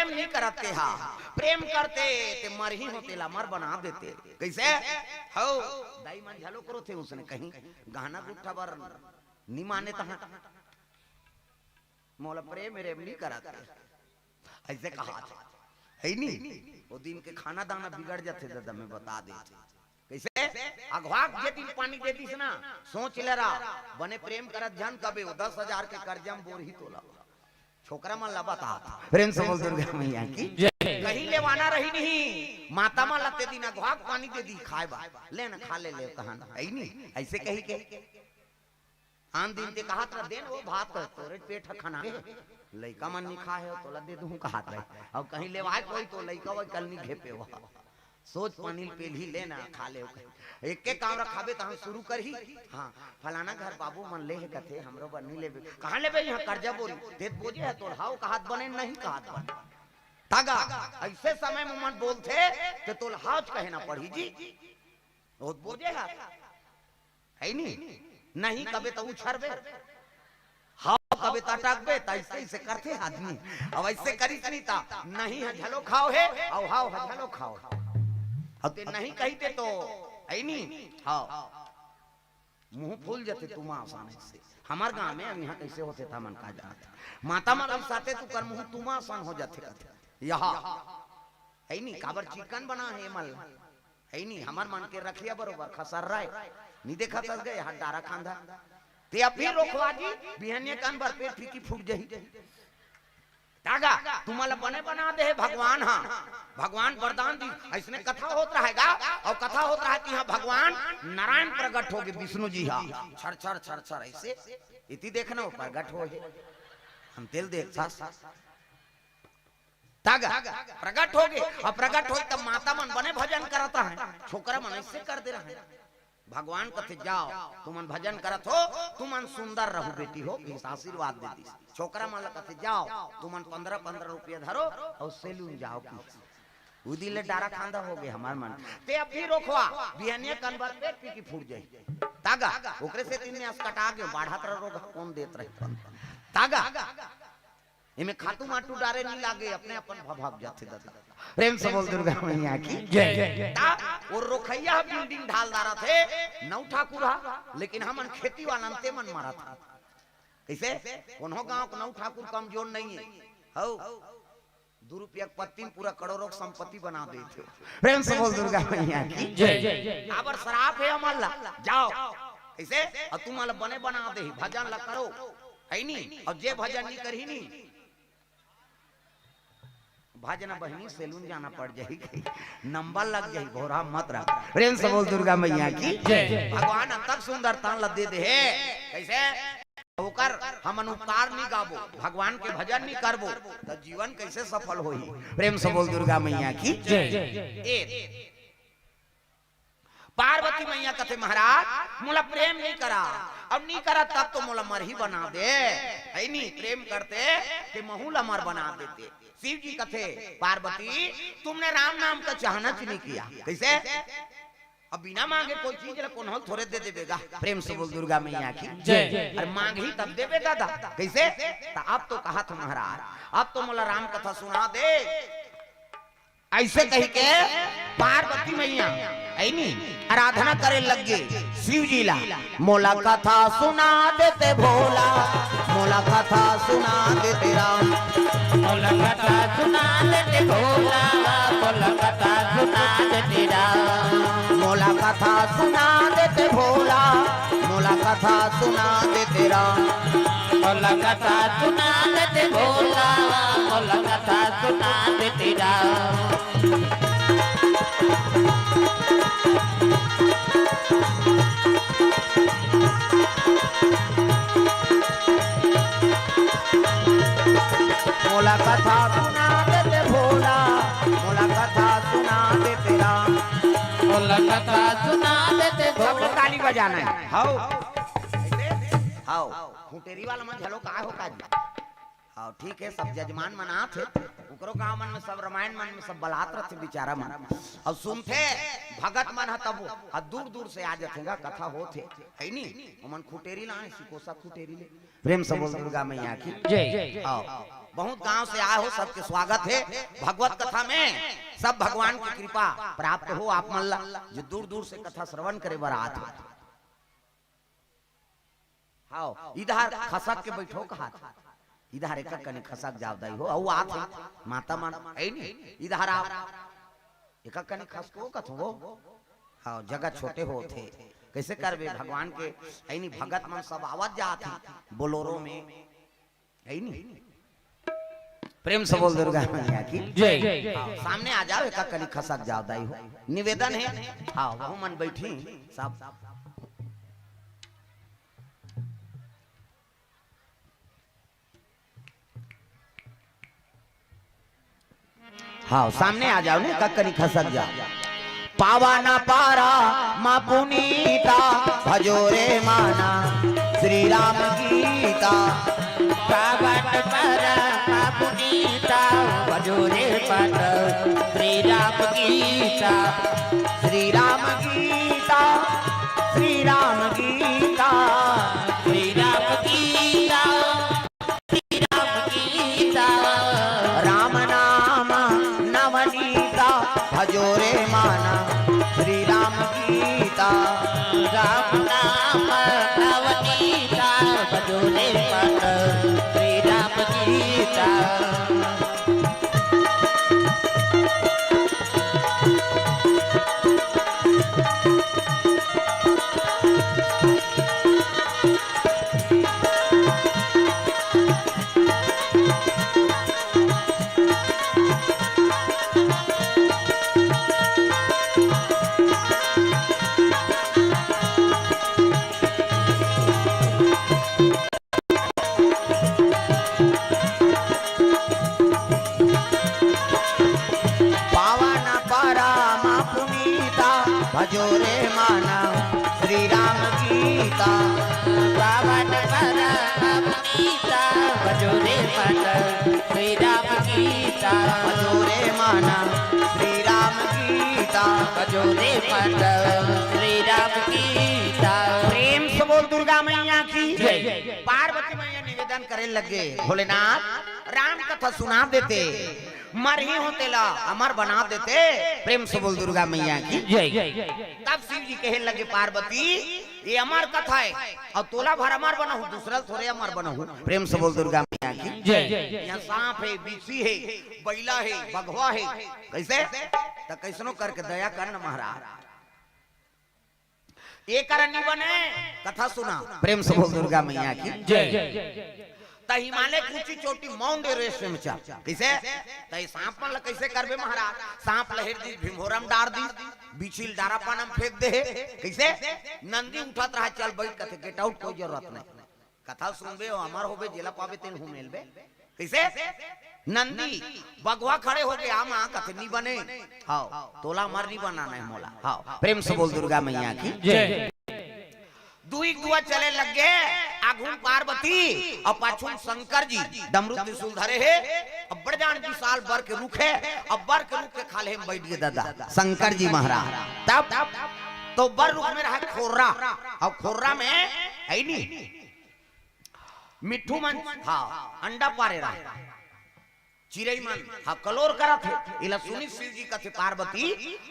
प्रेम नहीं करते हा, प्रेम करते ते मर ही होते ला मर बना देते। कैसे हो दाई मन झलो करो थे उसने कहीं गहना गुट्ठा बर नहीं माने तहा मोला प्रेम मेरे नहीं कराते ऐसे कहा था है नहीं। वो दिन के खाना दाना बिगड़ जाते दादा मैं बता देते कैसे अगवाक जे दिन पानी दे दिस ना सोच ले रहा बने प्रेम करत जान कबे 10,000 के कर्जा में बोर ही तोला छोकरा मन लबा था प्रेम से बोल दुर्गा मैया की कहीं लेवाना रही नहीं माता मां लगते दिन अगवाक पानी दे दी खाए बा ले ना खा ले कहां है नहीं ऐसे कही के आन दिन ते कहा था देन वो भात कर तोरे पेट खाना लइका मन नहीं खाए हो तोला दे दूं कहा था अब कहीं लेवाए कोई तो लइका वो कल नहीं घेपे हो सोच पानी पे ही लेना खा ले एक एक काम रखाबे त हम शुरू कर ही हां फलाना घर बाबू मन ले है कथे हमरो बन नहीं लेबे कहां लेबे यहां कर्जा बोरी देत बोझे है तोड़ हाउ का हाथ बने नहीं का हाथ बने तागा ऐसे समय में मन बोलते ते तोल हाथ कहना पड़ी जी बहुत बोझे है नहीं कबे तो उछरबे हां कबे तटकबे त ऐसे करते आदमी अब ऐसे करी नहीं ता नहीं है झलो खाओ है और हां झलो खाओ अब ते नहीं कहते तो है नहीं हाँ मुंह फूल जाते तुम आसानी से हमार गांव में अब यहाँ कैसे होते था मन का जाते माता मन साथे तू कर मुंह तुम आसान हो जाते यहाँ है नहीं काबर चिकन बना है मल है नहीं हमार मन के रखिया बरोबर खसर रहा है नहीं देखा तस गए हाथ डारा खांधा ते अभी रोकवा जी बिहनिया कान भर पेट फीकी फूट जाही तागा तुम्हारा बने बना दे भगवान हाँ भगवान वरदान दी ऐसने कथा होत रहेगा और कथा होत रहा कि हाँ भगवान नारायण प्रकट हो गए विष्णु जी हाँ छर छर छर छर ऐसे इति देखना हो प्रकट हो हम तेल देख तागा प्रकट हो गए और प्रकट हो तब माता मन बने भजन करता है छोकरा मन ऐसे कर दे रहा है भगवान कथे जाओ तुमन भजन करत हो तुमन सुंदर रहू बेटी हो इस आशीर्वाद देती छोकरा मन कथे जाओ तुमन 15-15 रुपया धरो और सेलून जाओ उदी ले डारा खांदा हो गए हमार मन ते अब भी रोकवा बिहनिया कनवर पेट पी की फूट जाई तागा ओकरे से तीन ने अस्कटा के बाढ़ा तर रोग कौन देत रहे तागा इमे खातू माटू डारे नहीं लागे अपने अपन भभाग जाते दादा प्रेम से बोल दुर्गा मैया की जय और रोखैया बिल्डिंग ढालदारा थे नौ ठाकुर लेकिन हमन खेती वाला अंते मन मारा था कैसे कोनो गांव को नौ ठाकुर कमजोर नहीं है हो 2 रुपया पत्ती पूरा करोड़ों संपत्ति बना देते प्रेम से बोल दुर्गा मैया की जय आबर शराब है अमल्ला जाओ कैसे और तुम वाला बने बना दे भजन ला करो है नहीं और जे भजन नहीं करही नहीं भाजना बहनी सैलून जाना पड़ जाएगी नंबर लग जाए घोरा मत रख प्रेम से बोल दुर्गा मैया की जय भगवान अंतर सुंदर तान लदे दे है कैसे होकर हम उपकार नहीं गाबो भगवान के भजन नहीं करबो तो जीवन कैसे सफल होई प्रेम से बोल दुर्गा मैया की जय पार्वती मैया कथे महाराज मोला प्रेम नहीं करा अब नहीं करा तब तो मोला मर ही बना दे है नहीं प्रेम करते कि महूला मर बना देते शिव जी कथे पार्वती तुमने राम नाम का चाहना नहीं किया कैसे अब बिना मांगे कोई चीज कौन थोड़े दे देगा प्रेम से बोल दुर्गा मैया की जय अरे मांग ही तब देवे दादा कैसे अब तो कहा था महाराज अब तो मोला राम कथा सुना दे ऐसे कही के पार्वती मैया आराधना करे लग गए शिव जी ला मोला कथा सुना देते भोला मोला कथा सुना देते राम मोला कथा सुना देते भोला मोला कथा सुना देते राम मोला कथा सुना देते भोला मोला कथा सुना देते राम मोला कथा सुना देते भोला मोला कथा सुना देते राम मोला कथा सुना देते भोला मोला कथा सुना देते राम मोला कथा सुना देते भोला ताली बजाना है हाउ खूंटेरी वाला मन झलो का हो का हाँ ठीक है सब जजमान मना थे उकरो गांव मन में सब रामायण मन में सब बलात रहते बेचारा मन और सुनते भगत मन है तब दूर दूर से आ जाते कथा होते है नी मन खुटेरी लाए सिकोसा खुटेरी ले प्रेम से बोल दुर्गा मैया की जय आओ बहुत गांव से आए हो, सबके स्वागत है। भगवत कथा में सब भगवान की कृपा प्राप्त हो। आप मल्ला जो दूर दूर से कथा श्रवण करे बरात हाओ इधर खसक के बैठो कहा इधर एक कने खसक जावदाई हो औ आत माता मान ऐ नहीं इधर आप एक कने खस को कथो हां जगह छोटे होते कैसे करबे भगवान के ऐ नहीं भगत मन सब आवत जात बोलोरो में ऐ नहीं प्रेम से बोल दुर्गा मैया की जय। सामने आ जाओ एक कने खसक जावदाई हो निवेदन है। हां वो मन बैठी सब हाँ सामने आ जाओ ने ककनी खसक जाओ। पावाना पारा माँ पुनीता भजोरे माना श्री राम गीता। पावन पारा माँ पुनीता भजोरे माना श्री राम गीता। श्री राम गीता श्री राम गीता श्री राम गीता श्री राम गीता। राम नाम नवनीता भजोरे माना श्री राम गीता। राम नाम नवनीता भजोरे माना श्री राम गीता। भजोरे माना श्री राम गीता। पावन पारा गीता भजोरे माना श्री राम गीता। भजोरे माना श्री राम गीता भजोरे माना श्री राम गीता। प्रेम से बोल दुर्गा मैया की जय। पार्वती मैया निवेदन करे लगे भोलेनाथ राम कथा सुना देते मर ही होते ला अमर बना देते। प्रेम से बोल दुर्गा मैया की जय। तब शिव जी कहे लगे पार्वती ये अमर कथा है और तोला भर अमर बना हूँ दूसरा थोड़े अमर बना हूँ। प्रेम से बोल दुर्गा मैया की जय। यहाँ सांप है बिच्छी है बैला है बघवा है कैसे तो कैसनो करके दया करना महाराज ये कारण नहीं बने कथा सुना। प्रेम से बोल दुर्गा मैया की जय। त हिमालय की ऊंची चोटी माउंट एवरेस्ट में चा कैसे त सांप मन कैसे करबे महाराज। सांप लहर दी भीमोरम डार दी बिछिल डारा पानम फेंक दे कैसे नंदी उठत रहा चल बैठ कथे गेट आउट कोई जरूरत नहीं कथा सुनबे और अमर होबे जेला पावे तेन हुमेलबे कैसे नंदी बगवा खड़े हो गए आम कथे नहीं बने हां तोला मर नहीं बनाना है मोला हां। प्रेम से बोल दुर्गा मैया की जय। दुई दुआ चले लग गए आगुन पार्वती और पाछुन शंकर जी डमरू त्रिशूल धरे है अब बड़ जान विशाल बर के रुख है अब बर के रुख के खाले में बैठ गए दादा शंकर जी महाराज। तब तो बर रुख में रहा खोर्रा और खोर्रा में है नहीं मिट्ठू मन हाँ अंडा पारे रहा चिरई मन हाँ कलोर करा थे इला सुनी शिव जी का थे पार्वती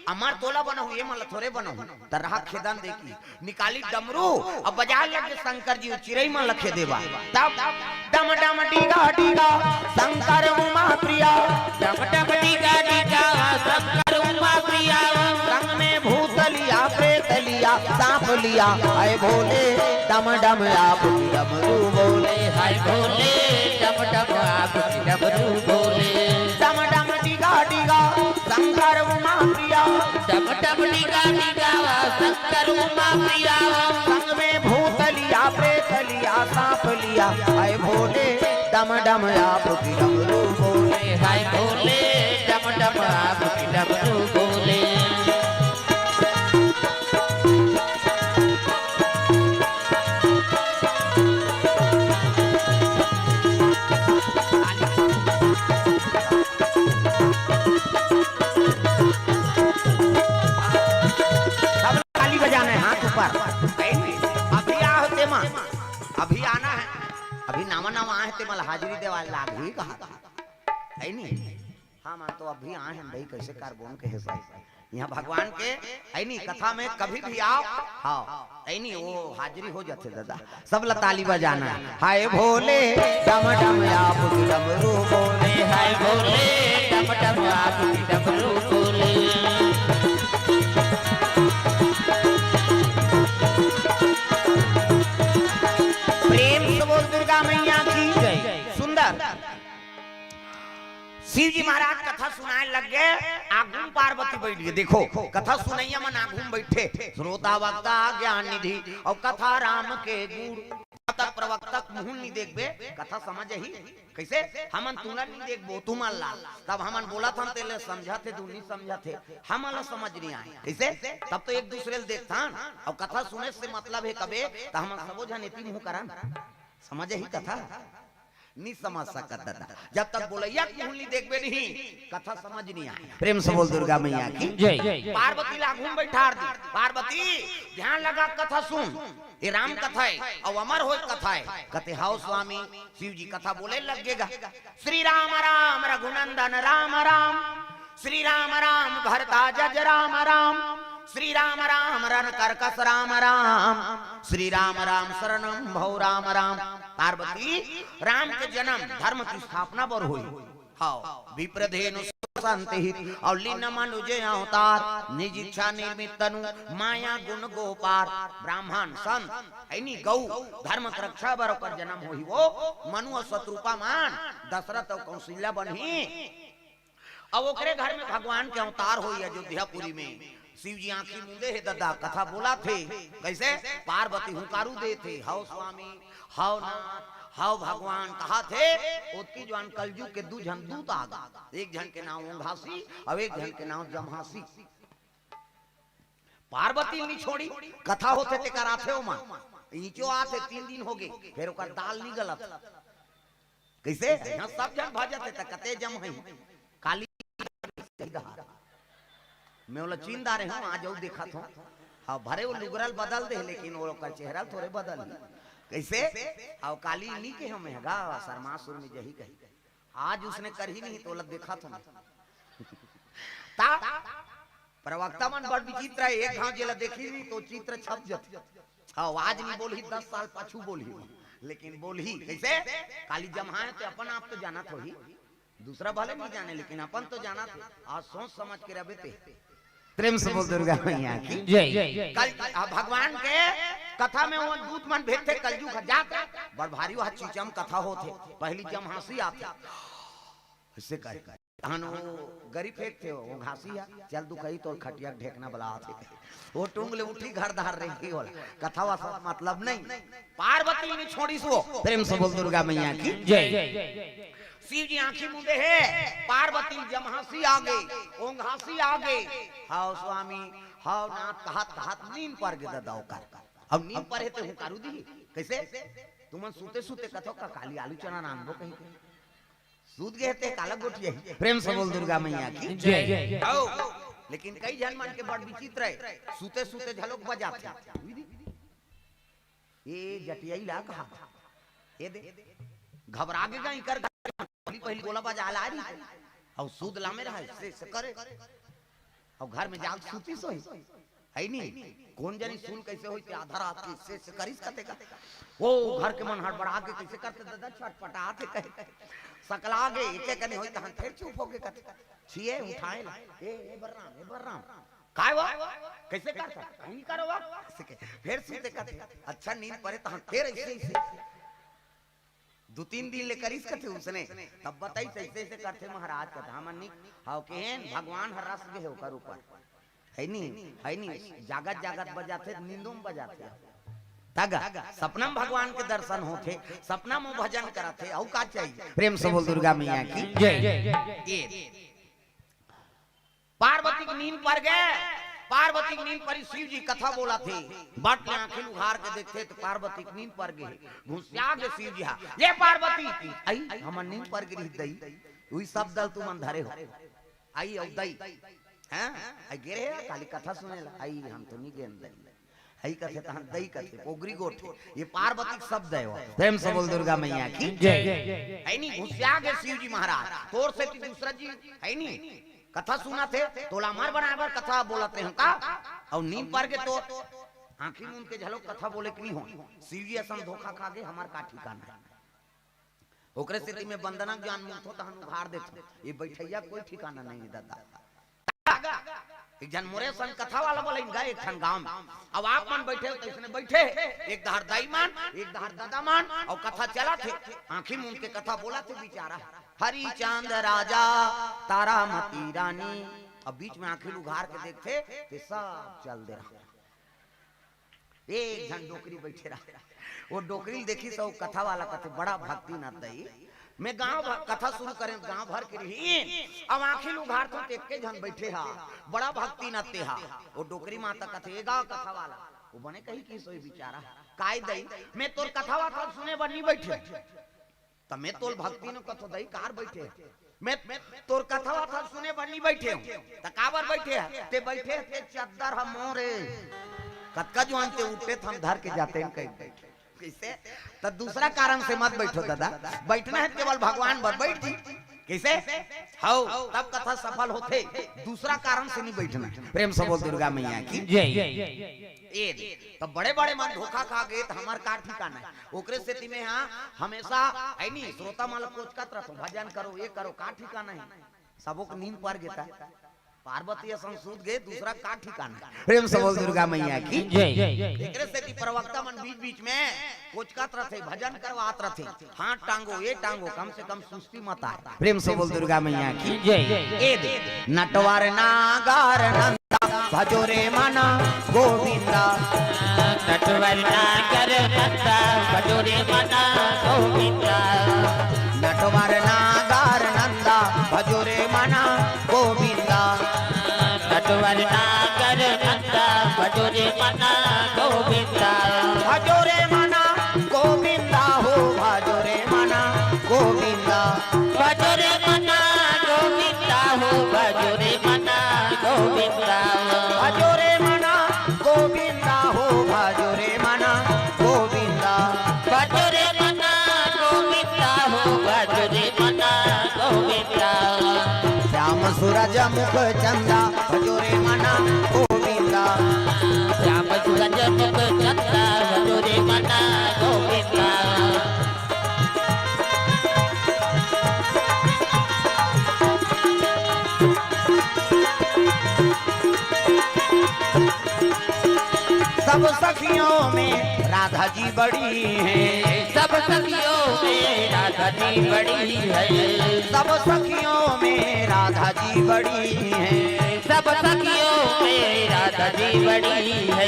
अमर तोला बना हुए मतलब थोड़े बना हूँ तरह खेदन देखी निकाली डमरू अब बाजार लगे शंकर जी चिरई मन लखे देवा। तब डम डम डीगा डीगा शंकर उमा प्रिया डम डम डीगा डीगा शंकर उमा प्रिया। संग में भूत लिया प्रेत लिया सांप लिया आए भोले डम डम आप डमरू बोले हाय भोले डम डम आप डमरू बोले। डम डम डीगा डीगा शंकर उमा प्रिया डम डम डीगा डीगा शंकर उमा प्रिया। संग में भूत लिया प्रेत लिया सांप लिया आए भोले डम डम आप डमरू बोले हाय भोले डम डम आप डमरू बोले। अभी आना है अभी नामा नामा आए थे मला हाजिरी देवा लाग ही कहा हाँ मान तो अभी आए हैं भाई कैसे कारबोन के हिसाब यहाँ भगवान के ऐनी कथा में कभी भी आओ हाँ ऐनी वो हाजिरी हो जाते दादा सब ताली बजाना हाय भोले डम डम आप डमरू बोले हाय भोले डम डम आप डमरू बोले प्रेम से बोल दुर्गा मैया की जय। सुंदर शिव जी महाराज कथा सुनाए लग गए आगूम पार्वती बैठ गए देखो कथा सुनैया मन आगूम बैठे श्रोता वक्ता ज्ञान निधि और कथा राम के गुरु तक प्रवक्तक मुंह नहीं देखबे कथा समझ ही कैसे हमन तुला नहीं देखबो तुमन ला तब हमन बोला था तेले समझा थे तू नहीं समझा थे हमन समझ नहीं आए कैसे तब तो एक दूसरे ले देखता और कथा सुने से मतलब है कबे तो हमन सबो जन इति मुंह करन समझ ही कथा नहीं समझ सकता था जब तक बोलैया नहीं देखबे नहीं कथा समझ नहीं आई प्रेम से बोल दुर्गा मैया की जय। पार्वती लागूम बैठा दी पार्वती ध्यान लगा कथा सुन ये राम कथा है और अमर हो कथा है कहते हाउ स्वामी शिव जी कथा बोले लगेगा श्री राम राम रघुनंदन राम राम श्री राम राम भरता जज राम राम श्री राम राम रण करकस राम राम श्री राम राम शरणम भौ राम राम पार्वती राम के जन्म धर्म की स्थापना पर हुई हाँ विप्रधेनु संत और लीन मनुज अवतार निज इच्छा निर्मित तनु माया गुण गोपार ब्राह्मण संत ऐनी गौ धर्म की रक्षा बर पर जन्म हुई वो मनु और शत्रुपा मान दशरथ और कौशल्या बनी अब ओकरे घर में भगवान के अवतार हुई अयोध्यापुरी में शिव जी आंखी मुंदे है दादा कथा बोला थे कैसे पार्वती हुकारू दे थे how Swami how Nath how भगवान कहा थे उसकी जो कलजू के दो जन दूत आ गए एक जन के नाम ओंघासी और एक जन के नाम जमहासी पार्वती नहीं छोड़ी कथा होते थे कराथे हो मां नीचो आते 3 दिन हो गए फिर ओकर दाल नहीं गलत कैसे यहां सब जन भजते त कते जम है काली मैं बोला चीनदार हूँ आ जाऊ देखा था हाँ भरे वो लुगरल बदल दे लेकिन वो का चेहरा थोड़े बदल कैसे और काली नी के हम हैगा शर्मासुर में यही कही आज उसने कर ही नहीं तो देखा था ता प्रवक्ता मन बड़ विचित्र है एक गांव जेला देखी नहीं तो चित्र छप जाती हाँ आज नहीं बोली 10 साल पाछू बोली लेकिन बोली कैसे काली जमाए तो अपन आप तो जाना तो ही दूसरा भले नहीं जाने लेकिन अपन तो जाना था आज सोच समझ के रहे थे प्रेम से बोल दुर्गा मैया की जय। कल भगवान के कथा में वो दूत मन भेजते कलजू जाते बड़ भारी वह चीचम कथा होते पहली जम हंसी आते इससे कर हन वो गरीब फेंक थे वो घासिया चल तू कही तो खटिया ढेकना बला थे वो टुंगले उठी घर धार रही होला कथा वा मतलब नहीं पार्वती ने छोड़ी सो प्रेम से बोल दुर्गा मैया की जय। शिव जी आंखी मुंदे है पार्वती जमहासी आ गई ओंघासी आ गई हाउ स्वामी हाउ नाथ कहत नींद पर के दादा कर अब नींद पर है तो हुकारू दी कैसे तुम सूते सूते कथो का काली आलू चना नाम दो कहीं सूत गए थे काला गोटिया प्रेम से बोल दुर्गा मैया की जय। लेकिन कई जन मन के बड़ विचित्र है सूते सूते झलोक बजाते ये जटियाई ला कहा ये दे घबरा के गई कर पहली गोला बजा ला रही और सूद लामे रहा से करे और घर में जाग सूती सोई है नहीं कौन जानी सुन कैसे होई ते आधा रात की से करिस कते का वो घर के मन हड़बड़ा के कैसे करते दादा छटपटाते कहे सकला गए एके कने होई त फिर चुप हो के कते छिए उठाए ला ए बर्राम काय वा कैसे करता नहीं करो वा फिर सूते कते अच्छा नींद पड़े त फिर ऐसे 2-3 दिन ले करिस कथे उसने तब बताई कैसे ऐसे करते महाराज का धामन नी हाउ केन भगवान हर रस के होकर ऊपर है नहीं जागत बजाते नींदों में बजाते तगा सपना में भगवान के दर्शन होते सपना में भजन कराते औ का चाहिए प्रेम से बोल दुर्गा मैया की जय। पार्वती की नींद पर गए पार्वती की नींद पर शिव जी कथा बोला थे बट आंखें उघार के देखते तो पार्वती की नींद पर गए घुसिया के शिव जी ये पार्वती आई हम नींद पर गिरी दई वही सब दल तुम अंधारे हो आई औ दई हैं आई गिरे काली कथा सुने ला आई हम तो नहीं गेन दई हई कथे तहन दई कथे पोगरी गोठे ये पार्वती के शब्द है। प्रेम से बोल दुर्गा मैया की जय। है नी घुसिया गए शिव जी महाराज तोर से दूसरा जी है नी कथा सुना थे तोला मार बनाए कथा बोलते हैं का और नींद पर के तो आंखी मुंह के झलक कथा बोले कि नहीं हो शिव जी असम धोखा खा गए हमार का ठिकाना ओकरे स्थिति में बंदना ज्ञान मुक्त होता हम उघाड़ देते ये बैठैया कोई ठिकाना नहीं दादा। एक जन मोरे सन कथा वाला बोले इनका एक ठन गांव में अब आप मन बैठे हो तो इसने बैठे एक धार दाई मान एक धार दादा मान और कथा चला थे आंखी मुंह के कथा बोला थे बेचारा हरी चांद राजा तारा मती रानी अब बीच में आंखें उघाड़ के देखते ते सब चल दे रहा एक जन डोकरी बैठे रहा वो डोकरी देखी सब कथा वाला कथे बड़ा भक्ति न दई मैं गांव कथा शुरू करें गांव भर के रही अब आखिर उघाड़ तो एक के जन बैठे हा बड़ा भक्ति न तेहा वो डोकरी माता कथे गांव कथा वाला वो बने कही की सोई बेचारा काय दई मैं तोर कथा वाला सुने बनी बैठे त मैं तोर भक्ति न कथो दई कार बैठे मैं तोर कथा वाला सुने बनी बैठे त काबर बैठे ते बैठे ते चद्दर हम मोरे कतका जो अंते उठे हम धर के जाते हैं कहीं कैसे तो दूसरा कारण से मत बैठो दादा बैठना है केवल भगवान पर बैठ जी कैसे हो तब कथा सफल होते दूसरा कारण से नहीं बैठना। प्रेम से बोल दुर्गा मैया की जय। तो बड़े बड़े मन धोखा खा गए तो हमार का ठिकाना है ओकरे स्थिति में हाँ हमेशा है नहीं श्रोता माल कोच का तरह भजन करो ये करो का ठिकाना है सबों को नींद पार गेता पार्वती संसूद गए दूसरा का ठिकाना। प्रेम से बोल दुर्गा मैया की जय। से प्रवक्ता मन बीच बीच में कोचकात रहते भजन करवात रहते हाथ टांगो ये टांगो कम से कम सुस्ती मत आए। प्रेम से बोल दुर्गा मैया की जय। नटवर नागार नंदा भजो रे मना गोविंदा नटवर नागर नंदा भजो रे मना गोविंदा नटवर नागार नंदा भजो रे मना गोविंदा नटवर नागर नंदा भजो रे मना गोविंदा भजो रे मना गोविंदा हो भजो रे मना गोविंदा भजो रे मना गोविंदा हो भजो रे मना गोविंदा भजो रे मना गोविंदा हो भजो रे मना गोविंदा भजो रे मना गोविंदा हो भजो रे मना गोविंदा श्याम सूरज मुख चंदा भजो रे मना गोविंदा श्याम सूरज मुख चंदा भजो रे मना गोविंदा सब सखियों में राधा जी बड़ी है सब सखियों में राधा जी बड़ी है सब सखियों में राधा जी बड़ी है सब सखियों में राधा जी बड़ी है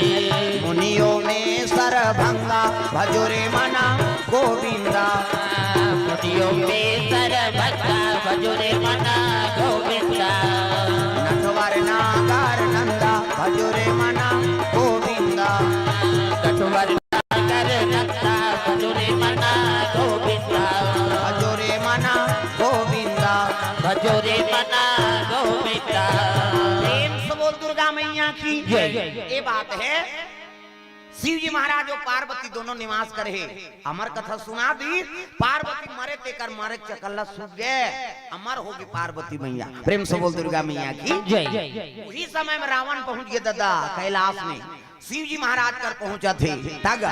मुनियों में सरभंगा भजो रे मना गोविंदा मुनियों में सरभंगा भजो रे मना गोविंदा नटवर नागार नंदा भजो रे मना गोविंदा नटवर नागर नंदा भजो रे मना गोविंदा भजो रे मना गोविंदा भजो रे मना गोविंदा। प्रेम से बोल दुर्गा मैया की जय। ये बात है शिव जी महाराज और पार्वती दोनों निवास करे अमर कथा सुना दी पार्वती मरे तेकर मरे चकल्ला सूख गए अमर होगी पार्वती मैया। प्रेम से बोल दुर्गा मैया की जय। उसी समय में रावण पहुंच गया दादा कैलाश में शिव जी महाराज कर पहुंचा थे तग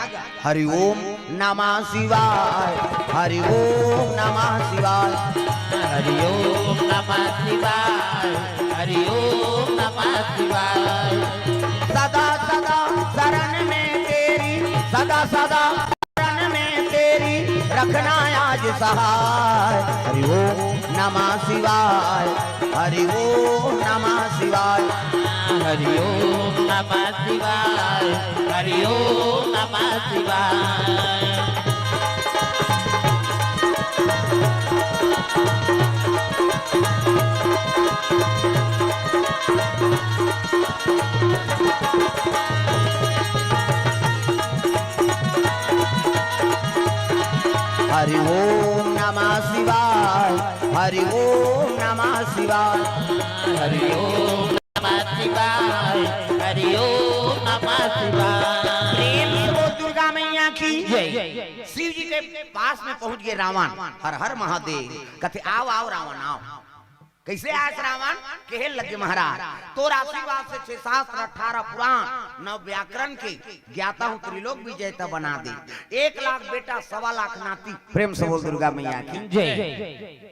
हरि ओम नमः शिवाय हरि ओम नमः शिवाय हरि ओम नमः शिवाय हरि ओम नमः शिवाय सदा सदा शरण में तेरी सदा सदा शरण में तेरी रखना आज सहाय हरि ओम नमः शिवाय हरि ओम नमः शिवाय हरि ओम नमः शिवाय हरि ओम नमः शिवाय हरि ओम नमः शिवाय हरि ओम नमः शिवाय हरि ओम नमः शिवाय हरि ओम नमः शिवाय शिव जी के पास में पहुंच गए रावण। हर हर महादेव कहते आओ आओ रावण आओ। कैसे आए रावण? कहे लगे महाराज तो आशीर्वाद से 6 शास्त्र 18 पुराण 9 व्याकरण के ज्ञाता हूँ, त्रिलोक विजेता बना दे। 1 लाख बेटा 1.25 लाख नाती। प्रेम से बोल दुर्गा मैया की जय।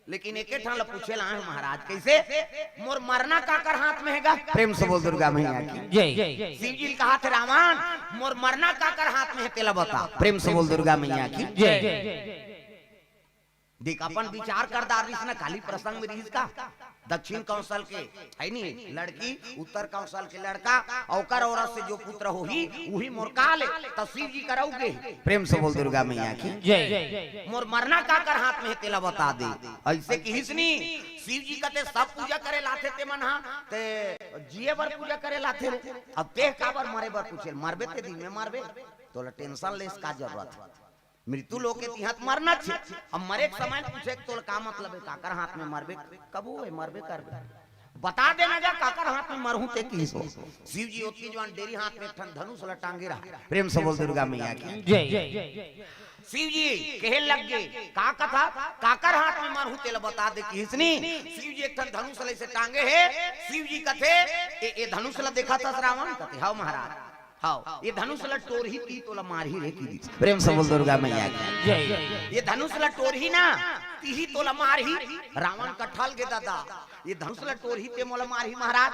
लेकिन एक ठान पूछे ला महाराज कैसे? मोर मरना काकर हाथ में हैगा? प्रेम से बोल दुर्गा मैया की जय। शिव जी कहा थे रावण मोर मरना काकर हाथ में है तेला बता। प्रेम से बोल दुर्गा मैया की जय। देख अपन विचार कर दारिस ना खाली प्रसंग में रहीस का। दक्षिण कौशल के है नी लड़की, उत्तर कौशल के लड़का, औकर औरत से जो पुत्र होही वही मोर काले तो शिव जी कराओगे। प्रेम से बोल दुर्गा मैया की जय। मोर मरना काकर हाथ में तेला बता दे। ऐसे की हिसनी शिव जी कहते सब पूजा करे लाथे ते मन हा ते जिए बर पूजा करे लाथे। अब ते काबर मरे बर पूछे? मरबे ते दिन में मरबे तो टेंशन लेस का जरूरत है। मृत्यु लोग के तिहात मरना छे। अब मरे के समय पूछे तो का मतलब है? काकर हाथ में मरबे कब है? मरबे करबे बता देना जा काकर हाथ में मरहूं ते की सो। शिव जी ओती जवान डेरी हाथ में ठन धनुष ला टांगे रहा। प्रेम से बोल दुर्गा मैया की जय। शिव जी कहे लग गए का कथा काकर हाथ में मरहूं तेला बता दे की हिसनी। शिव जी एक ठन धनुष ले से टांगे है। शिव जी कथे ए धनुष ला देखा था रावण कथे हां महाराज हाँ ये धनुष ला टोर ही की तोला मार ही रे की। प्रेम से बोल दुर्गा मैया की जय। ये धनुष ला टोर ही ना ती ही तोला मार ही। रावण कठल के दादा ये धनुष ला टोर ही ते मोला मार ही महाराज।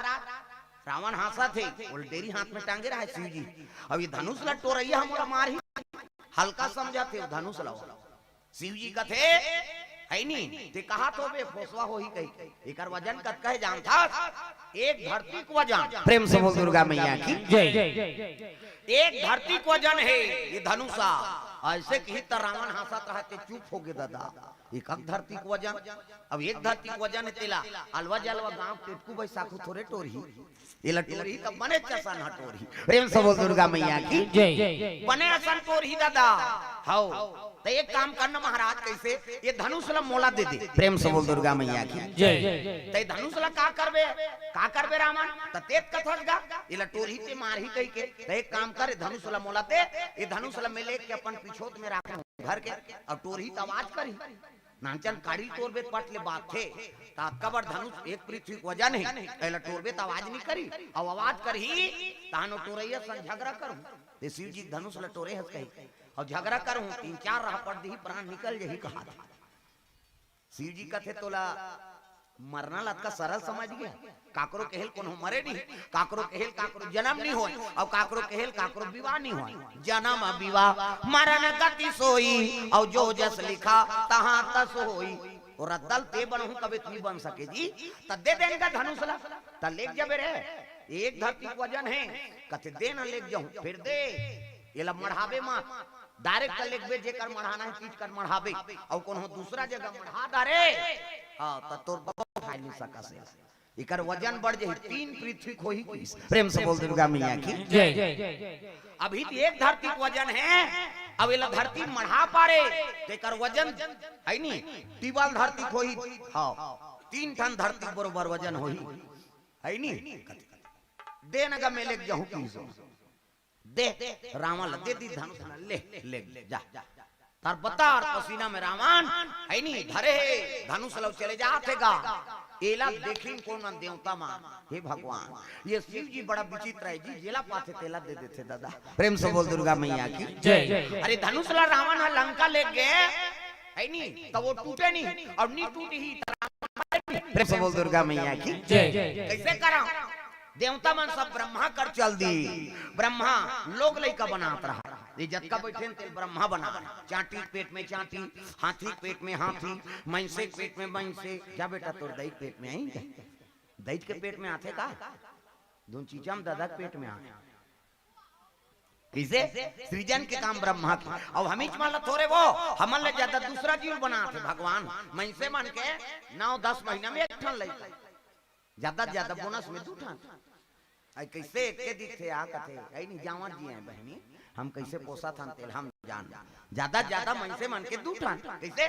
रावण हंसा थे उल्टेरी हाथ में टांगे रहा है शिव जी। अब ये धनुष ला टोर ही मोला मार ही हल्का समझा थे धनुष ला। शिव जी का थे है नी ते कहा तो बे फोसवा हो ही कही एकर वजन कत कहे जान था? एक धरती को वजन। प्रेम से बोल दुर्गा मैया की जय। एक धरती को वजन है ये धनुषा। ऐसे की रावण हंसत रहते चुप हो गए दादा। एक धरती को वजन। अब एक धरती को वजन है तेला अलवा जलवा गांव पेटकू बैसाखू थोड़े टोरही ये टोरही तब बने चसन हटोरही। प्रेम से बोल दुर्गा मैया की जय। बने असन टोरही दादा हाउ तो एक काम करना महाराज कैसे? ये धनुष ला मोला दे दे। प्रेम से बोल दुर्गा मैया की जय। ते धनुष ला का करबे रावण त तेत कथगा इला टोरही ते मार ही कह के तो एक काम कर धनुष ला मोला दे। ये धनुष ला में लेके अपन पिछोत में रख घर के और टोरही त आवाज करी नाचन काड़ी तोरबे पट ले बात थे कबर धनुष एक पृथ्वी वजन है एला टोरबे त आवाज नहीं करी और आवाज करही तानो टोरैया संग झगड़ा करू। ते शिव जी धनुष ला टोरे हस कही और झगड़ा करूं 3-4 राह पड़ दी प्राण निकल यही कहा था। शिव जी कथे तोला मरना लत का सरल समझ गया। काकरो कहल कोनो मरे नहीं, काकरो कहल काकरो जन्म नहीं होय और काकरो कहल काकरो विवाह नहीं होय। जन्म विवाह मरण गति सोई और जो जस लिखा तहां तस होई। और दल ते बनहु कबे तू बन सके जी त दे देंगा धनुष ला त लेक जबे रे। एक धरती वजन है कथे दे ना लेक जाऊं फिर दे येला मढ़ावे मत डायरेक्ट कर लेक बे जेकर मढ़ाना है चीज कर मढ़ावे और कोनो दूसरा जगह मढ़ा दारे हां त तोर बाबा खाई नहीं सका से इकर वजन बढ़ जे 3 पृथ्वी खोही। प्रेम से बोल दुर्गा मैया की जय। अभी तो एक धरती का वजन है अब एला धरती मढ़ा पारे तेकर वजन है नी टीबल धरती खोही। हां 3 टन धरती बरोबर वजन होही है नी। दे नगा में लेक जाऊं की दे रावण दे दी धनुष ले जा तार बतार पसीना में रावण है नी धरे धनुष लो चले जातेगा। एला देखिन कौन देवता मान हे भगवान ये शिव जी बड़ा विचित्र है जी जेला पाथे तेला दे देते दादा। प्रेम से बोल दुर्गा मैया की जय। अरे धनुष ला रावण लंका ले गए है नी तो वो टूटे नहीं और नहीं टूटी ही। प्रेम से बोल दुर्गा मैया की जय। कैसे करा देवता मन सब ब्रह्मा कर चल दी। ब्रह्मा लोग लइका बनात रहा इज्जत का बैठे तेल ब्रह्मा बना। चाटी पेट में चाटी हाथी पेट में हाथी मैंसे पेट में मैंसे। क्या बेटा तोर दही पेट में आई दही के पेट में आते का दोन चीजा में दादा पेट में आते किसे सृजन के काम ब्रह्मा के। अब हम मान थोड़े वो हमन ले ज्यादा दूसरा जीव बनाते भगवान मैंसे मन के 9-10 महीना में एक ठन लइका ज्यादा बोनस में 2 ठन आई कैसे के दिखे आ कथे आई नहीं जावन जी है बहनी हम कैसे पोसा था तेल हम जान ज्यादा मन से मन के 2 ठन कैसे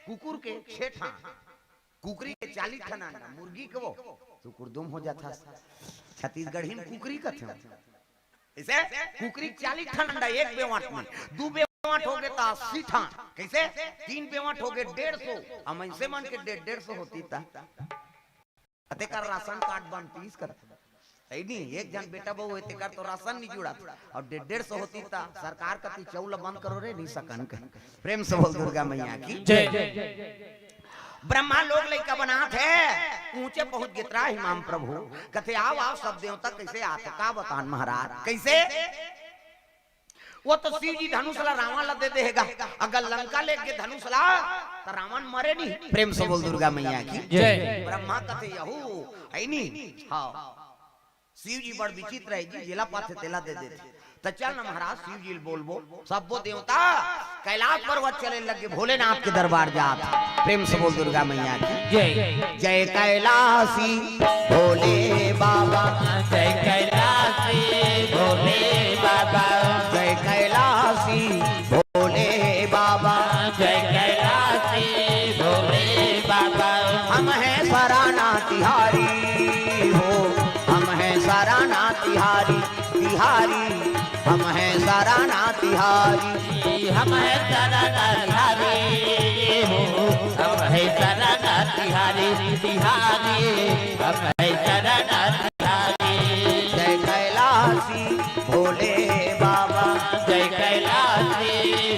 कुकुर के 6 ठन कुकरी के 40 ठन अंडा मुर्गी के वो कुकुर दुम हो जाता छत्तीसगढ़ी में कुकरी कथे ऐसे कुकरी 40 ठन अंडा एक बेवाट में 2 पेवट हो गए तो 80 ठान, कैसे 3 पेवट हो गए 150, हम ऐसे मन के 150 होती था अते कर राशन कार्ड बन 30 कर नहीं एक जन बेटा बहु होते कर तो राशन नहीं जुड़ा और 150 होती था सरकार का चौल बंद करो रे नहीं सकन के। प्रेम से बोल दुर्गा मैया की जय। ब्रह्मा लोग लइका बना थे ऊंचे पहुंच गितरा इमाम प्रभु कथे आओ सब देवता कैसे आते का बतान महाराज कैसे वो तो शिव जी धनुषला रावण ला दे देगा अगर लंका लेके धनुषला तो रावण मरे नहीं। प्रेम से बोल दुर्गा मैया की जय। ब्रह्मा कथे यहू है नहीं हाँ शिव जी बड़ विचित्र है जी जिला पाथे तेला दे देते तो चल ना महाराज शिव जी बोल सब वो देवता कैलाश पर्वत चले लगे भोलेनाथ के दरबार जात। प्रेम से बोल दुर्गा मैया की जय। जय कैलाशी भोले बाबा जय कैलाशी भोले बाबा जय कैलाशी भोले बाबा जय कैलाशी भोले बाबा हम हैं सराना तिहारी हो हम हैं सराना तिहारी तिहारी हम हैं सराना तिहारी हम है सराना तिहारी हो हम है सराना तिहारी तिहारी हम है सराना तिहारी। जय कैलाशी भोले बाबा जय कैलाशी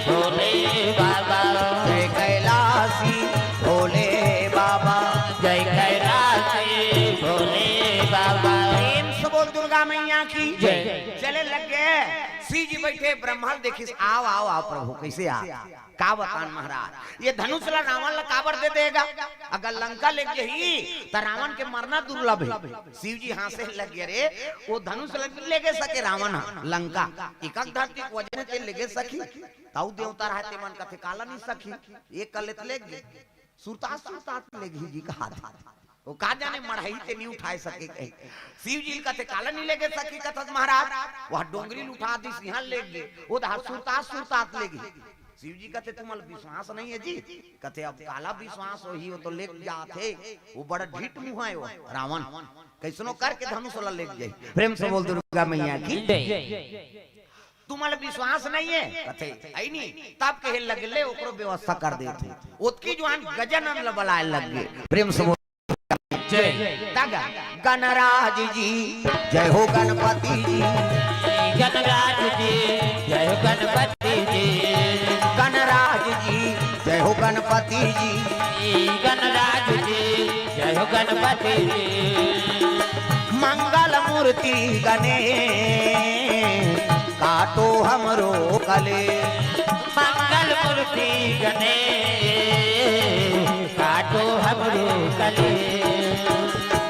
भोले बाबा जय कैलाशी भोले बाबा जय कैलाशी भोले बाबा। प्रेम से बोल दुर्गा मैया की जय। चले लग गए शिव जी बैठे ब्रह्मा देखिस आओ आओ आओ प्रभु कैसे आ का बतान महाराज ये धनुष ला रावण ला काबर दे देगा अगर लंका ले गई तो रावण के मरना दुर्लभ है। शिव जी हां से लग गए रे वो धनुष ले गे सके रावण लंका एक धरती वजन ते ले गे सकी ताऊ देवता रहते मन कथे काला नहीं सकी एक कलेत ले गे सुरता सुरता ले गी जी का हाथ वो का जाने मढ़ाई ते नहीं उठाए सके कहीं शिव जी कथे काला नहीं लेगे सकी कथस महाराज वह डोंगरी उठा दी सिंहल ले गए वो सुरता सुरता ले गए शिव जी कहते तुम्हारा विश्वास नहीं है जी कहते अब काला विश्वास हो ही हो तो ले जाते वो बड़ा ढीठ मुंह है वो रावण कैसनो करके धनुष ला ले जाए। प्रेम से बोल दुर्गा मैया की तुम्हारा विश्वास नहीं है कहते आई नहीं तब कहे लगले ओकरो व्यवस्था कर देते उसकी जवान गजानन बुलाए लग गए। प्रेम से जय। गणराज जी जय हो गणपति जी गणराज जी जय हो गणपति जी गणराज जी जय हो गणपति जी गणराज जी जय हो गणपति जी। मंगल मूर्ति गणे काटो हमरो कले मंगल मूर्ति गणे काटो हमरो कले।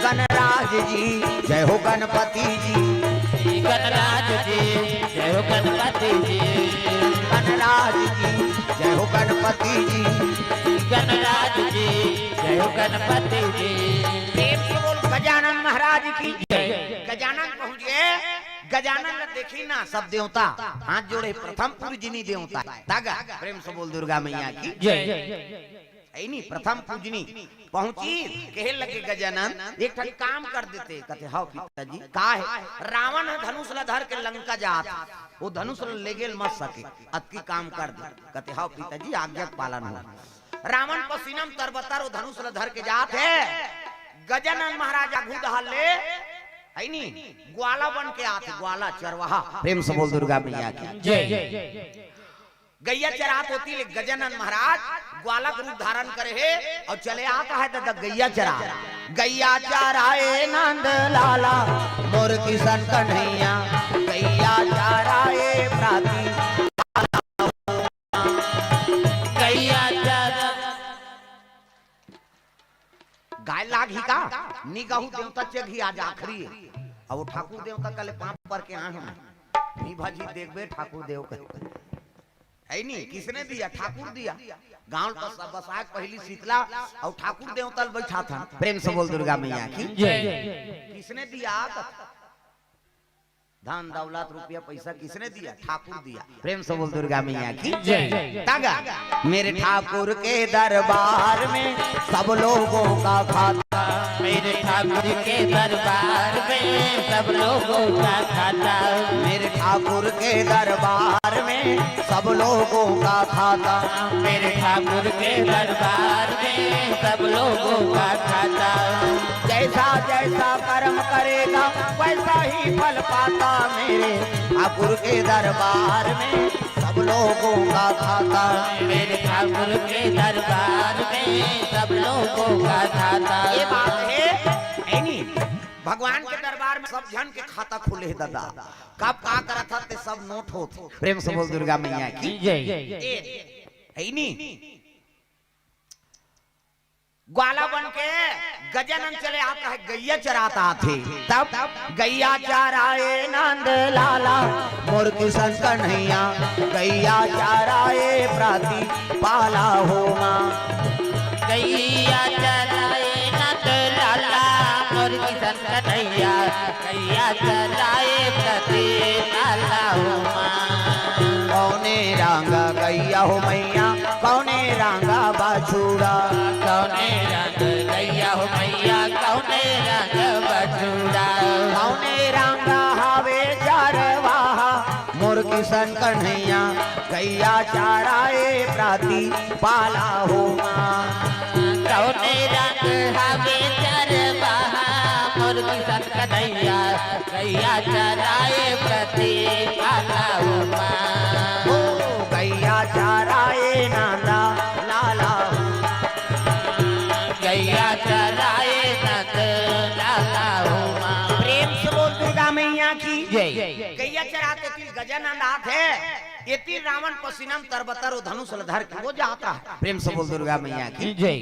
गणराज जी जय हो गणपति जी गणराज जी जय हो गणपति जी गणराज जी जय हो गणपति जी गणराज जी जय हो गणपति जी। प्रेम से बोल गजानन महाराज की जय। गजानन पहुंच गए गजानन देखी ना सब देवता हाथ जोड़े प्रथम पूजनी देवता तागा। प्रेम से बोल दुर्गा मैया की जय। नहीं प्रथम पूजनी पहुंची कहे लगे गजानन एक ठन काम कर देते कहते हां पिताजी का है रावण धनुष ला धर के लंका जात वो धनुष ले गेल मत सके अति काम कर दे कहते हां पिताजी आज्ञा पालन हो। रावण पसीनम तरबतर वो धनुष ला धर के जात है गजानन महाराज आगू दहल ले है नी ग्वाला बन के आते ग्वाला चरवाहा। प्रेम से बोल दुर्गा मैया की जय। गैया चरात होती है गजानन महाराज ग्वाला का रूप धारण करे है और चले आता है तो गैया चराए नंद लाला मोर किशन कन्हैया गैया चराए प्राती गैया गाय लाग ही का निगहु देवता चेघी आज आखिरी है अब वो ठाकुर देवता कल पांप पर के आ नी भाजी देखबे ठाकुर देव के है नहीं किसने दिया ठाकुर दिया गांव का बसाक पहली शीतला और ठाकुर देवता बैठा था। प्रेम से बोल दुर्गा मैया की जय। किसने दिया धन दौलत रुपया पैसा किसने दिया? ठाकुर दिया। प्रेम से बोल दुर्गा मैया की जय। तागा मेरे ठाकुर के दरबार में सब लोगों का खाता, मेरे ठाकुर के दरबार में सब लोगों का खाता, मेरे ठाकुर के दरबार में सब लोगों का खाता, मेरे ठाकुर के दरबार में सब लोगों का खाता। जैसा जैसा कर्म करेगा वैसा ही फल पाता, मेरे ठाकुर के दरबार में सब लोगों का खाता, मेरे ठाकुर के दरबार में सब लोगों का खाता। ये बात है नहीं? भगवान के दरबार में सब जन के खाता खुले दादा, कब का करा था ते सब नोट होते। प्रेम से बोल दुर्गा मैया की जय। है नहीं? ग्वाला बन के गजानन चले आता है, गैया चराता थे, तब गैया चराए नंद लाला मोर किशन कन्हैया, गैया चराए प्राति पाला हो माँ, गैया चराए नंद लाला मोर किशन कन्हैया, गैया चराए प्रति पाला हो माँ। कौने रंगा गैया हो मैया, कौने रंगा बाछुड़ा, कौने रंग गैया हो मैया, कौने रंग बछुड़ा, कौने रंगा हवे चरवाहा मोर किशन कन्हैया, गैया चराए प्राति पाला हो माँ, कौने रंग हवे चरवाहा मोर किशन कन्हैया, गैया चराए प्रति पाला हो माँ। गैया चराए नंदा लाला, गैया चराए नंद लाला हो माँ। प्रेम से बोल दुर्गा मैया की जय। गैया चराते थी गजानंद हाथ है, ये तीर रावण पसीनम तरबतर और धनुष धर के वो जाता है। प्रेम से बोल दुर्गा मैया की जय।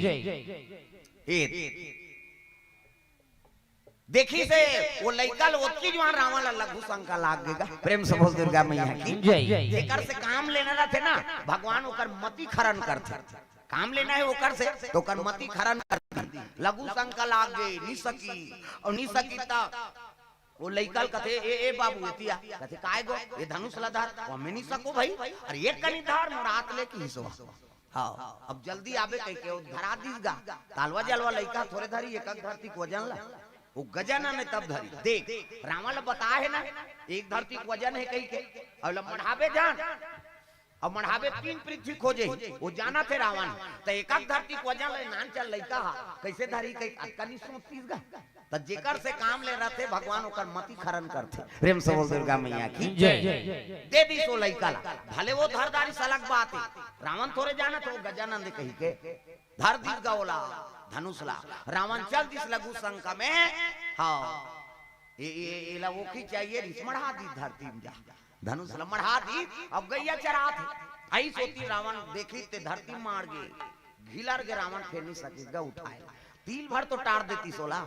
देखी से वो लइका ओतकी जवान रावण लघु शंका लाग गेगा। प्रेम से बोल दुर्गा मैया की जय। जेकर से काम लेना रहते ना, भगवान ओकर मति खरन करते, काम लेना है ओकर से तो ओकर मति खरन करती, लघु शंका लाग गई नी सकी और नी सकी ता वो लइकल कथे ए बाबू एतिया कथे काय गो ये धनुष लधार हमें नहीं सको भाई, अरे ये कनी धार मोरात ले की हिस्सा। हां अब जल्दी आबे कह के धरा दीसगा, तालवा जलवा लइका थोड़े धरी एक धरती को वजन ला, वो गजानन ने तब धरी। देख रावण बता है ना एक धरती को वजन है कही के, और मढ़ाबे जान अब मढ़ाबे 3 पृथ्वी खोजे, वो जाना थे रावण तो एक धरती को वजन ले नान चल लइका कैसे धरी कई अटकनी सोचतीसगा, तो जेकर से काम ले रहे थे भगवान ओकर मति खरन करते। प्रेम से बोल दुर्गा मैया की जय। दे दी सो लइका ला, भले वो धरदारी सलग बात है, रावण थोड़े जाना तो गजानन ने कही के धर दीस गौला धनुष ला, रावण चल दिस लघु शंका में। हाँ ये ला वो की चाहिए रिस मढ़ा दी धरती में जा धनुष ला मढ़ा दी, अब गैया चरा थे आई सोती रावण देखी ते धरती मार गे घिलर गे, रावण फेर नहीं सकेगा उठाए, तिल भर तो टार देती सोला,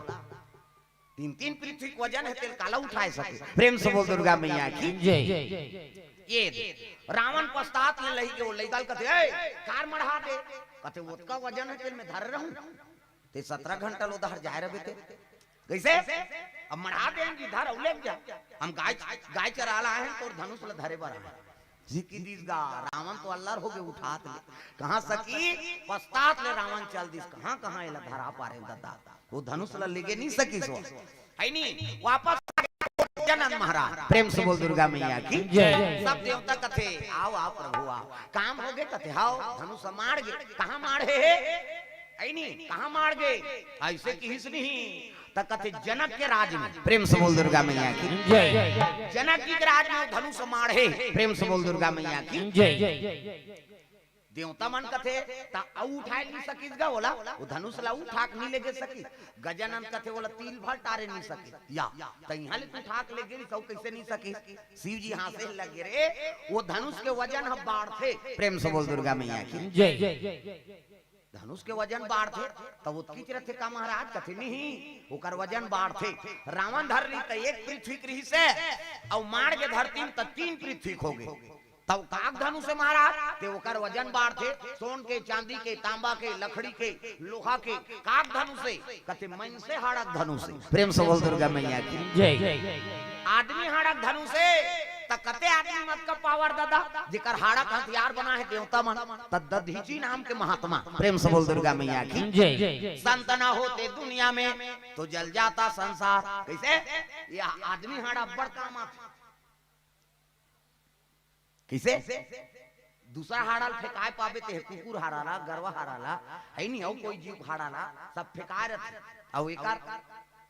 3 पृथ्वी को वजन है तेल काला उठाए सके। प्रेम से बोल दुर्गा मैया की जय। ये रावण पश्चात ले लही के वो लइका कथे ए कार मढ़ा दे, कथे वो का वजन है तेल में धर रहूं ते 17 घंटा लो धर जाए रहे थे कैसे, अब मढ़ा देंगे धर उले जा, हम गाय चरा ला है तो धनुष ला धरे बर जिकी दीसगा, रावण तो अल्लाह हो गए उठात ले, कहां सकी पश्चात ले रावण चल दिस, कहां एला धरा पारे दादा, वो धनुष ला लेगे नहीं सकी सो है नहीं वापस गजानन महाराज। प्रेम से बोल दुर्गा मैया की जय। सब देवता कथे आओ आओ प्रभु आओ, काम हो गए कथे आओ धनुष मार गए, कहां मारे है नहीं कहां मार गए ऐसे की हिस नहीं त कथे जनक के राज में। प्रेम से बोल दुर्गा मैया की जय। जनक जी के राज में धनुष मारे। प्रेम से बोल दुर्गा मैया की जय। देवता मन कथे ता उठाए नहीं सकीस गा बोला वो धनुष ला उठाक नहीं लेगे सकी, गजानन कथे बोला तिल भर टारे नहीं सकी या त यहां ले तू ठाक ले गेली तो कैसे नहीं सकी, शिव जी हाथ से लगे रे वो धनुष के वजन हम बाढ़ थे। प्रेम से बोल दुर्गा मैया की जय। धनुष के वजन बाढ़ थे तब वो खींच रहे थे का महाराज कथे नहीं ओकर वजन बाढ़ थे, रावण धर ली तो 1 पृथ्वी कृषि से और मार के धरती में 3 पृथ्वी खो गए, तब काक धनु से मारा ते ओकर वजन बाढ़ थे, सोन के चांदी के तांबा के लकड़ी के लोहा के काक धनु से कथे मन से हाड़क धनु से। प्रेम से बोल दुर्गा मैया की जय। आदमी हाड़क धनु से तकते आदमी मत का पावर दादा जिकर हाड़क हथियार बना है देवता मन दधीची नाम के महात्मा प्रेम से बोल दुर्गा मैया की जय। संत न होते दुनिया में तो जल जाता संसार। कैसे ये आदमी हाड़ा बड़ काम आता कैसे दूसरा हाड़ाल फेंकाए पावे ते कुकुर हाराला गरवा हाराला है नहीं हो कोई जीव हाराला सब फेंकाए रहते और एकार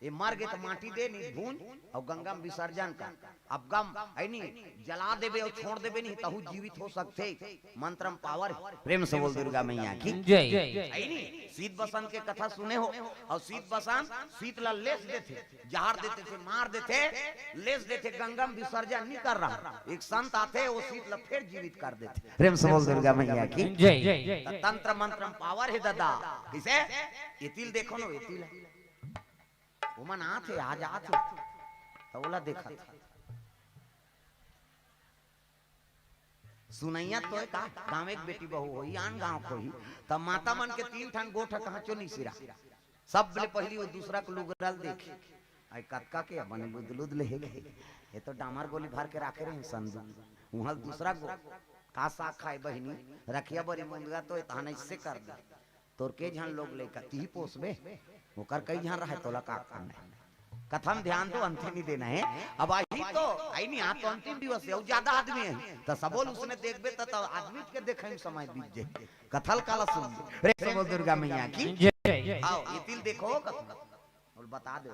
ये मर गए तो माटी दे नहीं भून और गंगा में विसर्जन कर अब गम है नहीं जला देवे और छोड़ देवे नहीं तहु जीवित हो सकते मंत्रम पावर प्रेम से बोल दुर्गा मैया की जय। है नहीं शीत बसंत के कथा सुने हो और शीत बसंत शीत ला लेस देते जहर देते थे मार देते लेस देते गंगा में विसर्जन नहीं कर रहा एक संत आते वो शीत ला फिर जीवित कर देते प्रेम से बोल दुर्गा मैया की जय। तंत्र मंत्रम पावर है दादा किसे ये तिल देखो ना ये तिल उमन आते आज आते तो बोला देखा था सुनैया तो का गांव एक बेटी बहू होई आन गांव कोई तब माता मन के 3 ठन गोठ कहां चो नहीं सिरा सब ले पहली वो दूसरा को लुगरल देखे आई कतका के बने लुदलुद ले गए ये तो डामर गोली भर के रखे रहे संदू वहां दूसरा गो का साग खाए बहिनी रखिया बड़ी मुंदगा तो तान इससे कर दे तोर के झन लोग ले का ती पोसबे ओकर कई झन रहे तोला का करना कथम ध्यान तो अंतिम ही देना है अब आई तो आई नहीं आ तो अंतिम दिवस है ज्यादा आदमी है तो सबोल उसने देखबे तो आदमी के देखे समय बीत जाए कथल काला सुन रे सबोल दुर्गा मैया की जय। आओ ये तिल देखो कथल और बता दो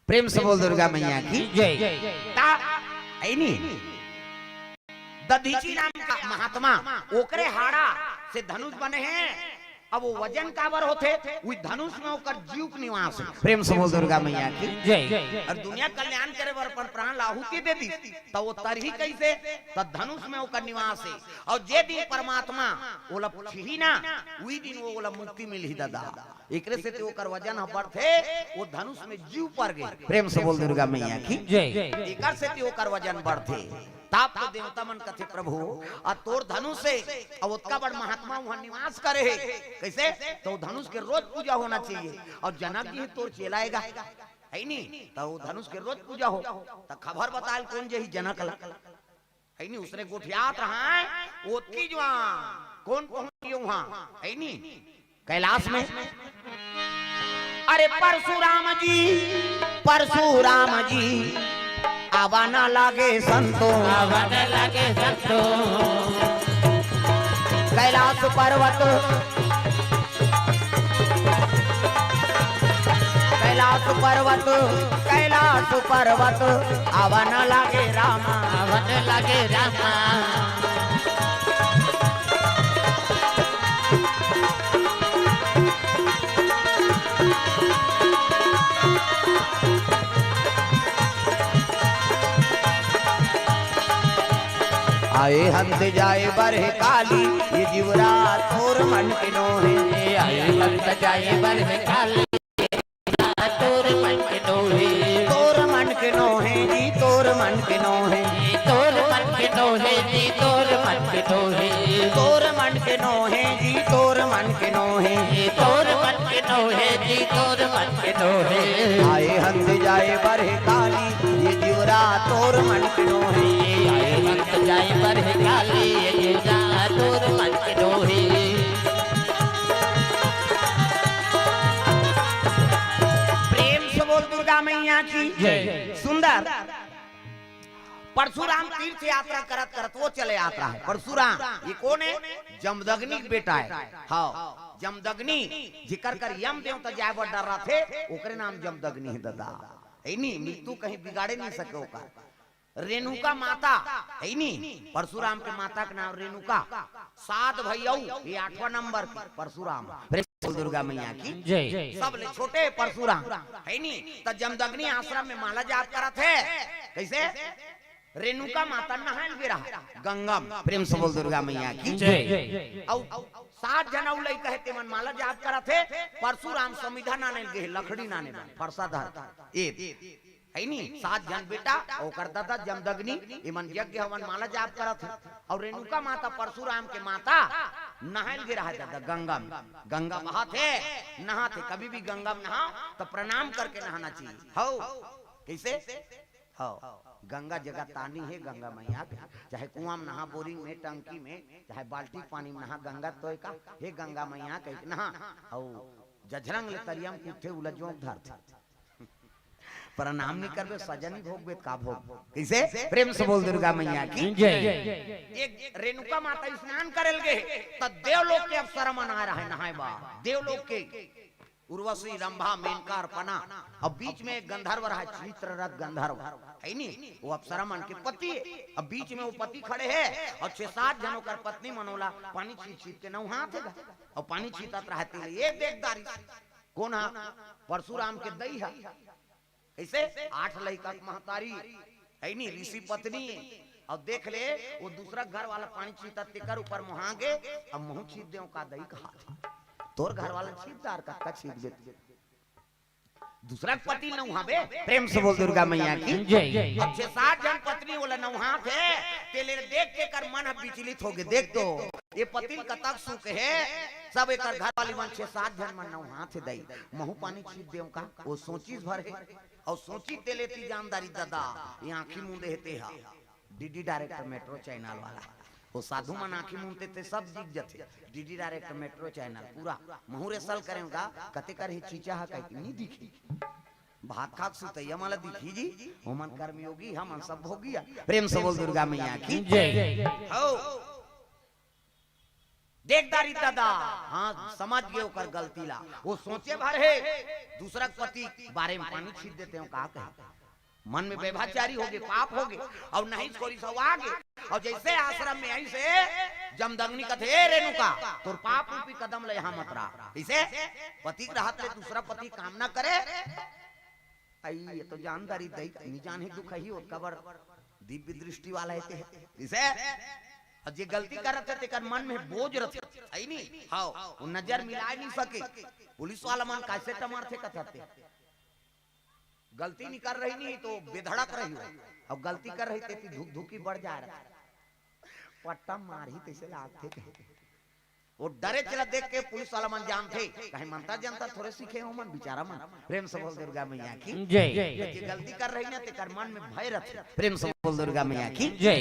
प्रेम से बोल दुर्गा मैया की जय। ता आई नहीं दधीची नाम का महात्मा ओकरे हाड़ा से धनुष बने हैं अब वो वजन काबर होते वो धनुष में होकर जीव के निवास है प्रेम से बोल दुर्गा मैया की जय। और दुनिया कल्याण करे बर अपन प्राण आहुति दे दी तो वो तरही कैसे तो धनुष में होकर निवास है और जे दिन परमात्मा ओला छिही ना वही दिन वो ओला मुक्ति मिली दादा एकरे से तो ओकर वजन बढ़थे वो धनुष में जीव पर गए प्रेम से बोल दुर्गा मैया की जय। एकर से तो ओकर वजन बढ़थे ताप तो देवता मन कथे प्रभु और तोर धनुष से और उसका बड़ महात्मा वहां निवास करे है कैसे तो धनुष के रोज पूजा होना चाहिए और जनक जी तोर चलाएगा है नहीं तो धनुष के रोज पूजा हो तो खबर बताल कौन जही जनक ला है नहीं उसने गोठियात रहा है ओतकी जवान कौन पहुंची वहां है नहीं कैलाश में अरे परशुराम जी आवाना लागे संतो आवाना लागे संतो कैलाश पर्वत आवाना लागे रामा आवाना लागे रामा आए हंस जाए बरहे काली ये जीवरा तोर मन के नोहे आए हंस जाए बरहे काली तोर मन के नोहे तोर मन के नोहे जी तोर मन के नोहे तोर मन के नोहे जी तोर मन के नोहे तोर मन के नोहे जी तोर मन के नोहे तोर मन के नोहे जी तोर मन के नोहे आए हंस जाए बरहे काली ये जीवरा तोर मन के नोहे आए हंस जाए बरहे काली ये जीवरा तोर मन के नोहे प्रेम से बोल दुर्गा मैया की जय। सुंदर परशुराम तीर्थ यात्रा करत करत वो चले यात्रा है परशुराम ये कौन है जमदग्नि का बेटा है हाँ जमदग्नि जिकर कर यम देवता जाए बड़ डर रहा थे ओकरे नाम जमदग्नि है दादा है नहीं मृत्यु कहीं बिगाड़े नहीं सके ओकर रेणुका माता है नहीं परशुराम के माता का नाम रेणुका 7 भैया ये 8वां नंबर की परशुराम दुर्गा मैया की जय। सब ले छोटे परशुराम है नहीं तो जमदग्नि आश्रम में माला जाप करा थे कैसे रेणुका माता नहाल गिरा गंगम प्रेम से बोल दुर्गा मैया की जय। औ 7 जना उलई कहते मन माला जाप करा थे परशुराम समिधा नाने गे लकड़ी नाने फरसा धर ए है नी 7 जन बेटा ओकर दादा जमदग्नि इमन यज्ञ हवन माला जाप करत है और रेणुका माता परशुराम के माता नहाल गिरा जाता गंगा में, गंगा बहाते नहाते, कभी भी गंगा में नहा तो प्रणाम करके नहाना चाहिए। हो कैसे हो, गंगा जगह तानी है, गंगा मैया चाहे कुआं में नहा, बोरिंग में, टंकी में, चाहे बाल्टी पानी में नहा, गंगा तो का हे गंगा मैया कह नहा। औ जझरंग ले तरियम कुथे उलझो धर प्रणाम नहीं करबे सजनी भोगबे का भोग। कैसे प्रेम से बोल दुर्गा मैया की जय। एक रेणुका माता स्नान करल गे त देवलोक के अप्सरा मना रहा है नहाए बा, देवलोक के उर्वशी, रंभा, मेनका, अर्पणा, अब बीच में एक गंधर्व रहा, चित्ररथ गंधर्व है नहीं, वो अप्सरा मन के पति है। अब बीच में वो पति खड़े है और 6-7 जनों कर पत्नी मनोला पानी छीट छीट के नौ हाथ है और पानी छीटत रहती। ये देखदारी कौन है? परशुराम के दई है। ऐसे 8 लड़का महतारी है नहीं, ऋषि पत्नी। अब देख ले वो दूसरा घर वाला पानी छीटा तेकर ऊपर मुहागे, अब मुंह छीट दे का दही का हाथ, तोर घर वाला छीटदार का छीट दे, दूसरा पति नौहाबे। प्रेम से बोल दुर्गा मैया की जय। अब 6-7 जन पत्नी बोला नौहात है, तेले देख के कर मन विचलित हो गए। देख तो ये पति कतक सुख है, सब एक घर वाली मन 6-7 जन मन नौहात है दई महू पानी छीट दे का, वो सोची भर है और सोची तेलेती जानदारी दादा ये आंखी मुंदे हेते हा। डीडी डायरेक्टर मेट्रो चैनल वाला वो साधु मन आंखी मुंदते थे, सब दिख जाते। डीडी डायरेक्टर मेट्रो चैनल पूरा महुरे सल करेगा कते कर ही चीचा हा कहीं नहीं दिखी, भात खाक सुतैया माला दिखी जी, होमन कर्मयोगी हम सब हो गया। प्रेम से बोल दुर्गा मैया की जय। हो देखदारी दादा हाँ समझ गए ओकर गलती ला, वो सोचे भर है दूसरा पति बारे में पानी छीट देते हो का कहे, मन में व्यभिचारी हो गए, पाप हो गए और नहीं छोरी सब आगे। और जैसे आश्रम में ऐसे जमदग्नि कथे रेणुका तोर पाप रूपी कदम ले यहाँ मत रहा, इसे पति रहत ले दूसरा पति काम ना करे। आई ये तो जानदारी दई नहीं जान है दुख ही कबर दिव्य दृष्टि वाला है इसे जे गलती करत है तेकर मन में बोझ रहते है नहीं, हां वो नजर मिला नहीं सके। पुलिस वाला मन कैसे टमार थे कथते गलती नहीं कर रही नहीं तो बेधड़क रही हो, और गलती कर रही थी धुक धुकी बढ़ जा रहा, पट्टा मार ही तैसे लागते वो डरे चला देख के पुलिस वाला मन जानते कहीं मनता जनता थोड़े सीखे हो मन बेचारा मन। प्रेम से बोल दुर्गा मैया की जय। ये गलती कर रही ना तेकर मन में भय रहते। प्रेम से बोल दुर्गा मैया की जय।